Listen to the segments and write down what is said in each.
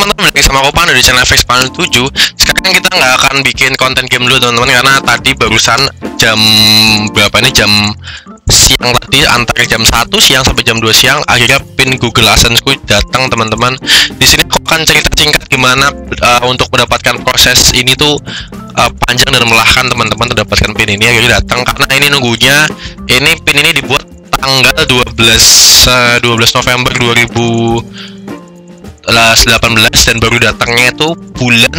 teman-teman, balik sama aku Pandu di channel FX Pandu 7. Sekarang kita nggak akan bikin konten game dulu teman-teman, karena tadi barusan jam berapa ini, jam siang tadi, antara jam 1 siang sampai jam 2 siang akhirnya pin Google AdSense ku datang teman-teman. Di sini aku akan cerita singkat gimana untuk mendapatkan proses ini tuh panjang dan melelahkan teman-teman mendapatkan pin ini akhirnya datang, karena ini nunggunya ini pin ini dibuat tanggal 12 November 2018 dan baru datangnya itu bulan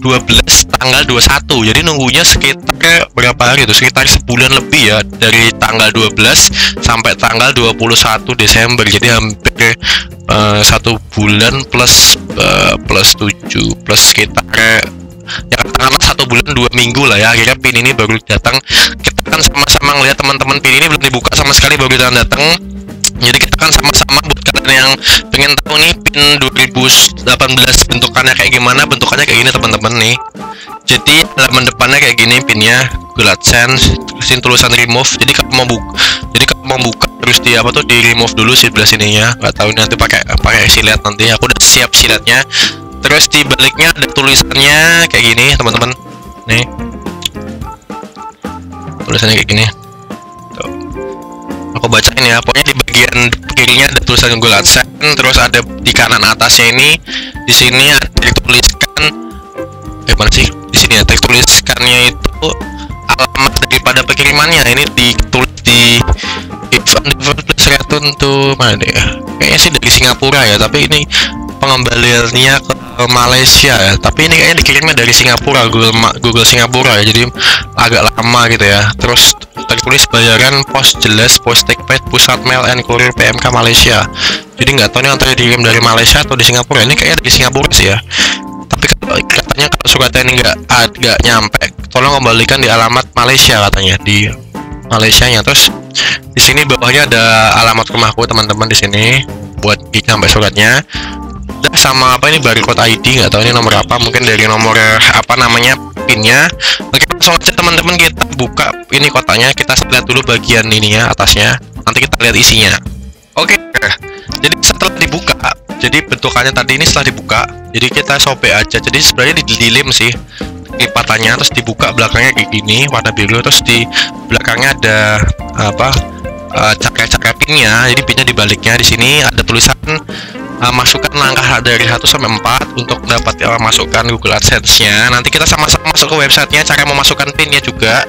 12 tanggal 21. Jadi nunggunya sekitar berapa hari itu? Sekitar sebulan lebih ya, dari tanggal 12 sampai tanggal 21 Desember. Jadi hampir 1 bulan plus 7 plus sekitar ya katakanlah 1 bulan 2 minggu lah ya. Akhirnya pin ini baru datang. Kita akan sama-sama ngeliat teman-teman, pin ini belum dibuka sama sekali, baru datang. Jadi kita akan sama-sama, buat kalian yang pengen tahu nih pin 2018 bentukannya kayak gimana, bentukannya kayak gini teman-teman nih. Jadi halaman depannya kayak gini pinnya Google AdSense, terusin tulisan remove. Jadi kalau mau buka terus di apa tuh, di remove dulu sebelah sininya. Nggak tahu nanti pakai silet, nanti aku udah siap siletnya. Terus di baliknya ada tulisannya kayak gini teman-teman. Nih. Tulisannya kayak gini. Tuh. Aku bacain ya. Pokoknya di bagian kirinya ada tulisan Google AdSense, terus ada di kanan atasnya ini, di sini ada dituliskan mana sih? Di sini ya, tuliskannya itu alamat daripada pengirimannya. Ini ditulis di return to mana deh ya? Kayaknya sih dari Singapura ya, tapi ini pengembaliannya ke Malaysia ya. Tapi ini kayaknya dikirimnya dari Singapura, Google Singapura ya. Jadi agak lama gitu ya. Terus tertulis bayaran pos jelas, Postpaid, Pusat Mail and Courier PMK Malaysia. Jadi nggak tahu nih antara dikirim dari Malaysia atau di Singapura. Ini kayaknya dari Singapura sih ya. Tapi katanya kalau suratnya ini nggak nyampe, tolong kembalikan di alamat Malaysia katanya, di Malaysianya. Terus di sini bawahnya ada alamat rumahku teman-teman, di sini buat sampai suratnya. Udah sama apa ini, barcode ID, nggak tahu ini nomor apa, mungkin dari nomor apa namanya pinnya. Oke, langsung aja teman-teman kita buka ini kotaknya, kita lihat dulu bagian ini ya, atasnya, nanti kita lihat isinya. Oke, jadi setelah dibuka, jadi bentukannya tadi ini setelah dibuka, jadi kita sobek aja. Jadi sebenarnya dilim sih lipatannya, terus dibuka belakangnya kayak gini warna biru, terus di belakangnya ada apa, cakra-cakra pinnya. Jadi pinnya dibaliknya, di sini ada tulisan masukkan langkah dari 1 sampai 4 untuk dapat masukkan Google AdSense-nya. Nanti kita sama-sama masuk ke websitenya, cara memasukkan pinnya juga.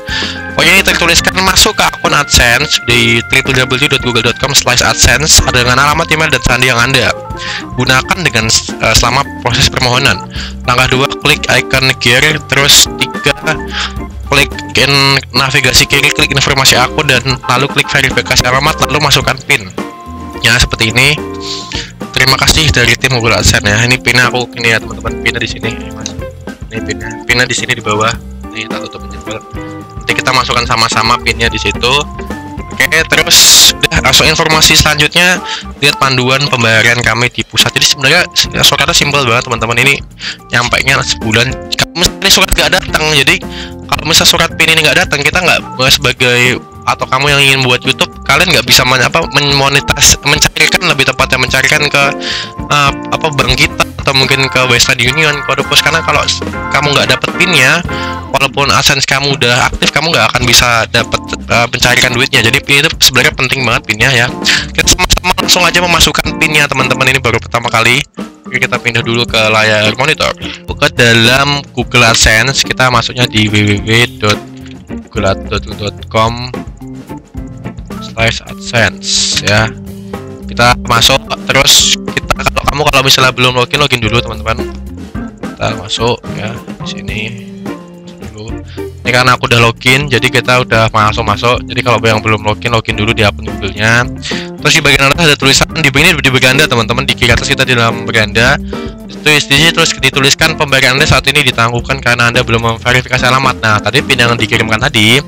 Pokoknya ini tertuliskan masuk ke akun AdSense di www.google.com/adsense dengan alamat email dan sandi yang Anda gunakan dengan selama proses permohonan. Langkah 2, klik icon gear, terus 3, klik navigasi kiri, klik informasi akun, dan lalu klik verifikasi alamat, lalu masukkan pin. Ya seperti ini. Terima kasih dari tim Google AdSense ya. Ini pinnya aku ini ya teman-teman, pinnya di sini. Ini pinnya di sini di bawah. Ini tak tutup jempol. Nanti kita masukkan sama-sama pinnya di situ. Oke, terus udah langsung informasi selanjutnya, lihat panduan pembayaran kami di pusat. Jadi sebenarnya suratnya simpel banget teman-teman. Ini nyampainya sebulan. Kalau misalnya surat nggak datang, jadi kalau misalnya surat pin ini nggak datang, kita nggak sebagai atau kamu yang ingin buat YouTube, kalian nggak bisa mencarikan, lebih tepatnya mencarikan ke apa bank kita atau mungkin ke Western Union, kode pos, karena kalau kamu nggak dapet pinnya, walaupun AdSense kamu udah aktif, kamu nggak akan bisa dapat mencarikan duitnya. Jadi pin itu sebenarnya penting banget pinnya ya. Kita sama-sama langsung aja memasukkan pinnya teman-teman. Ini baru pertama kali. Oke, kita pindah dulu ke layar monitor. Buka dalam Google AdSense, kita masuknya di www.google.com/adsense ya. Kita masuk, terus kita kalau misalnya belum login dulu teman-teman. Kita masuk ya di sini. Masuk dulu. Ini karena aku udah login, jadi kita udah masuk. Jadi kalau yang belum login dulu di akun Google-nya. Terus di bagian atas ada tulisan di beranda teman-teman, di kiri atas kita di dalam beranda. Terus dituliskan pembayaran Anda saat ini ditangguhkan karena Anda belum memverifikasi alamat. Nah, tadi pin yang dikirimkan tadi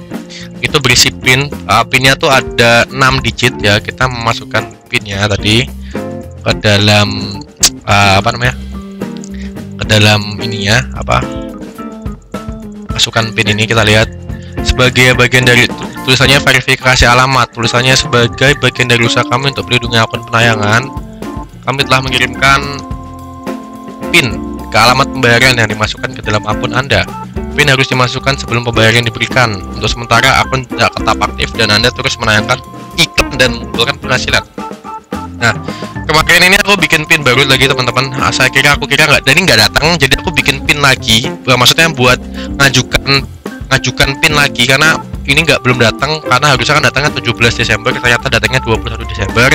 itu berisi pin. Pinnya tuh ada 6 digit ya. Kita memasukkan pinnya tadi ke dalam apa namanya? Ke dalam ininya apa? Masukkan pin ini, kita lihat sebagai bagian dari tulisannya verifikasi alamat. Tulisannya sebagai bagian dari usaha kami untuk melindungi akun penayangan. Kami telah mengirimkan PIN ke alamat pembayaran yang dimasukkan ke dalam akun Anda. PIN harus dimasukkan sebelum pembayaran diberikan. Untuk sementara akun tidak tetap aktif dan Anda terus menayangkan iklan dan mengumpulkan penghasilan. Nah, kemarin ini aku bikin PIN baru lagi teman-teman. Aku kira nggak datang, jadi aku bikin PIN lagi. Maksudnya buat ngajukan PIN lagi karena ini belum datang, karena harusnya kan datangnya 17 Desember, ternyata datangnya 21 Desember.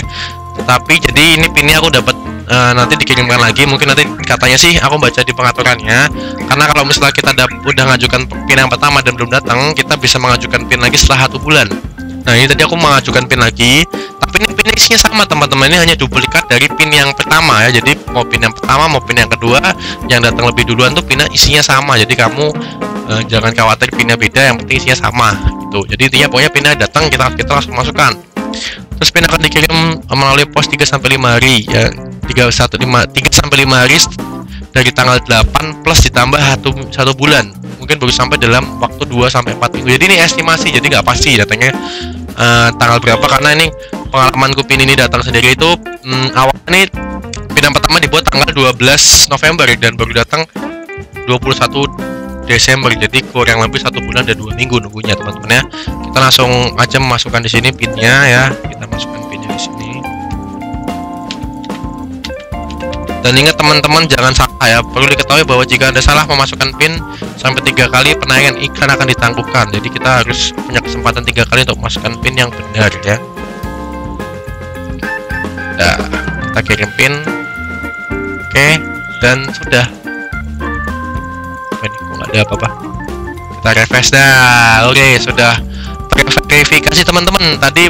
Tetapi jadi ini PIN-nya aku dapat nanti dikirimkan lagi. Mungkin nanti katanya sih aku baca di pengaturannya, karena kalau misalnya kita udah ngajukan PIN yang pertama dan belum datang, kita bisa mengajukan PIN lagi setelah 1 bulan. Nah, ini tadi aku mengajukan PIN lagi, tapi ini PIN isinya sama teman-teman, ini hanya duplikat dari PIN yang pertama ya. Jadi mau PIN yang pertama mau PIN yang kedua, yang datang lebih duluan tuh PIN isinya sama. Jadi kamu jangan khawatir PIN-nya beda, yang penting isinya sama gitu. Jadi intinya pokoknya PIN-nya datang, kita langsung masukkan. Terus PIN akan dikirim melalui pos 3-5 hari ya. 3-5 hari dari tanggal 8 plus ditambah 1 bulan. Mungkin baru sampai dalam waktu 2-4 minggu. Jadi ini estimasi, jadi nggak pasti datangnya tanggal berapa, karena ini pengalamanku PIN ini datang sendiri itu awalnya nih PIN yang pertama dibuat tanggal 12 November dan baru datang 21 Desember. Jadi kurang lebih 1 bulan dan 2 minggu nunggunya teman-teman ya. Kita langsung aja memasukkan di sini PIN-nya ya. Kita masukkan PIN-nya di sini. Dan ingat teman-teman, jangan salah ya. Perlu diketahui bahwa jika Anda salah memasukkan PIN sampai 3 kali, penayangan iklan akan ditangguhkan. Jadi kita harus punya kesempatan 3 kali untuk memasukkan PIN yang benar ya. Nah, kita kirim PIN. Oke, dan sudah. Ini kok nggak ada apa-apa. Kita refresh dah. Oke, sudah verifikasi teman-teman. Tadi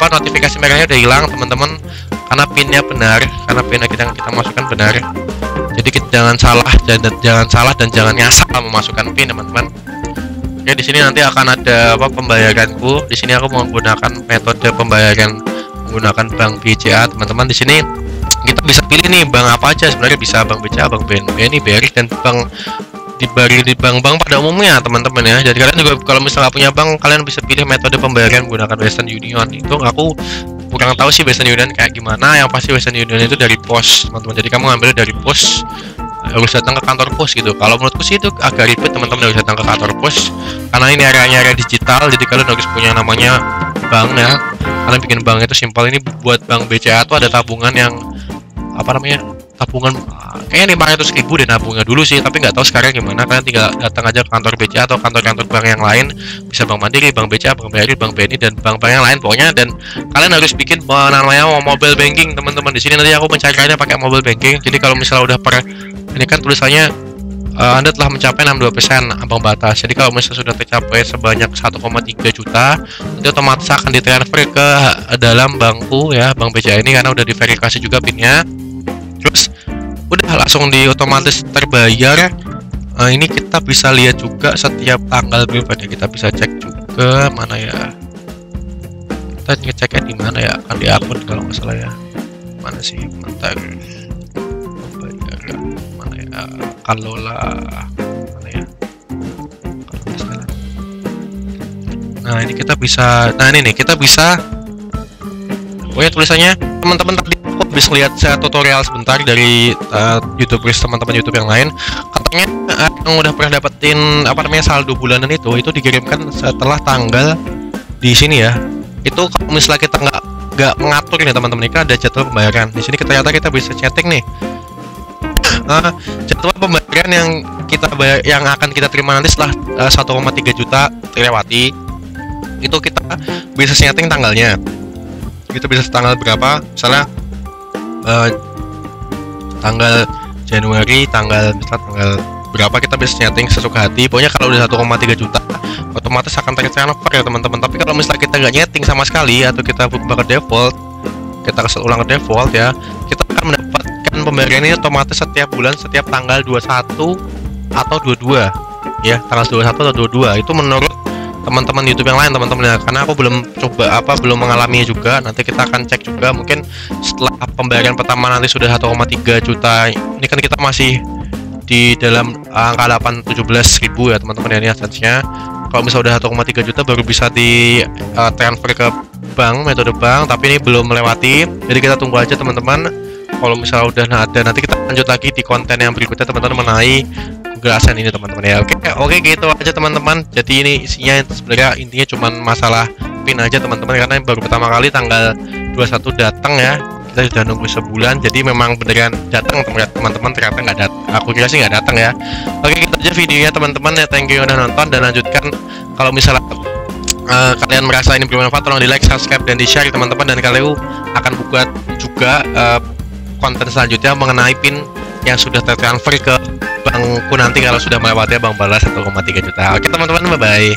notifikasi merahnya udah hilang teman-teman, karena PIN-nya benar, karena PIN yang kita masukkan benar. Jadi kita jangan salah dan jangan ngasal memasukkan PIN teman-teman. Oke, di sini nanti akan ada pembayaranku. Di sini aku menggunakan metode pembayaran menggunakan bank BCA teman-teman. Di sini kita bisa pilih nih bank apa aja, sebenarnya bisa bank BCA, bank BNI, BRI, dan bank di bank-bank pada umumnya teman-teman ya. Jadi kalian juga kalau misalnya punya bank, kalian bisa pilih metode pembayaran menggunakan Western Union. Itu aku kurang tahu sih Western Union kayak gimana. Yang pasti Western Union itu dari pos teman-teman, jadi kamu ngambil dari pos, harus datang ke kantor pos gitu. Kalau menurutku sih itu agak ribet teman-teman, harus datang ke kantor pos karena ini area digital. Jadi kalian harus punya namanya bank ya. Kalian bikin bank itu simpel. Ini buat bank BCA tuh ada tabungan yang tabungan kayaknya 500.000 deh nabungnya dulu sih, tapi nggak tahu sekarang gimana. Kalian tinggal datang aja ke kantor BCA atau kantor-kantor bank yang lain, bisa Bank Mandiri, Bank BCA, Bank BRI, Bank BNI, dan bank-bank yang lain pokoknya. Dan kalian harus bikin namanya mobile banking teman-teman. Di sini nanti aku mencarikannya pakai mobile banking. Jadi kalau misalnya udah ini kan tulisannya Anda telah mencapai 62% ambang batas. Jadi kalau misalnya sudah tercapai sebanyak 1,3 juta, nanti otomatis akan ditransfer ke dalam bankku ya, Bank BCA ini, karena udah diverifikasi juga PIN-nya. Terus udah langsung otomatis terbayar. Ini kita bisa lihat juga setiap tanggal berapa ya, kita bisa cek juga mana ya. Kita ngeceknya di mana ya, kan di akun kalau nggak salah ya. Mana sih, bentar. Bayar mana ya, Kalola mana ya, kalau nggak salah. Nah ini kita bisa, ini nih kita bisa. Oh ya, tulisannya teman-teman tadi aku bisa lihat saya tutorial sebentar dari YouTubers teman-teman YouTube yang lain. Katanya yang udah pernah dapetin saldo bulanan itu dikirimkan setelah tanggal di sini ya. Itu kalau misalnya kita nggak mengatur nih teman-teman, ini kan ada jadwal pembayaran. Di sini ternyata kita bisa setting nih jadwal pembayaran yang akan kita terima nanti setelah 1,3 juta terlewati. Itu kita bisa setting tanggalnya. Kita bisa tanggal berapa, misalnya tanggal Januari, tanggal berapa, kita bisa setting sesuka hati. Pokoknya kalau udah 1,3 juta otomatis akan tertransfer ya teman-teman. Tapi kalau misalnya kita nggak nyeting sama sekali atau kita berubah ke default, kita ulang ke default ya, kita akan mendapatkan pembayaran ini otomatis setiap bulan, setiap tanggal 21 atau 22 ya, tanggal 21 atau 22. Itu menurut teman-teman YouTube yang lain teman-teman ya, karena aku belum belum mengalami juga. Nanti kita akan cek juga, mungkin setelah pembayaran pertama nanti sudah 1,3 juta. Ini kan kita masih di dalam angka 17.000 ya teman-teman ya, ini asasnya. Kalau misalnya udah 1,3 juta baru bisa di transfer ke bank, metode bank, tapi ini belum melewati. Jadi kita tunggu aja teman-teman. Kalau misalnya udah ada, nanti kita lanjut lagi di konten yang berikutnya teman-teman mengenai Google AdSense ini teman-teman ya. Oke gitu aja teman-teman. Jadi ini isinya sebenarnya intinya cuman masalah pin aja teman-teman, karena baru pertama kali tanggal 21 datang ya. Kita sudah nunggu sebulan, jadi memang beneran datang teman-teman, ternyata nggak datang. Aku kira sih nggak datang ya. Oke gitu aja videonya teman-teman ya. Thank you udah nonton, dan lanjutkan kalau misalnya kalian merasa ini bermanfaat, tolong di like, subscribe, dan di share teman-teman, dan kalian akan buat juga konten selanjutnya mengenai pin yang sudah tertransfer ke bankku nanti kalau sudah melewati bank balas 1,3 juta. Oke teman-teman, bye bye.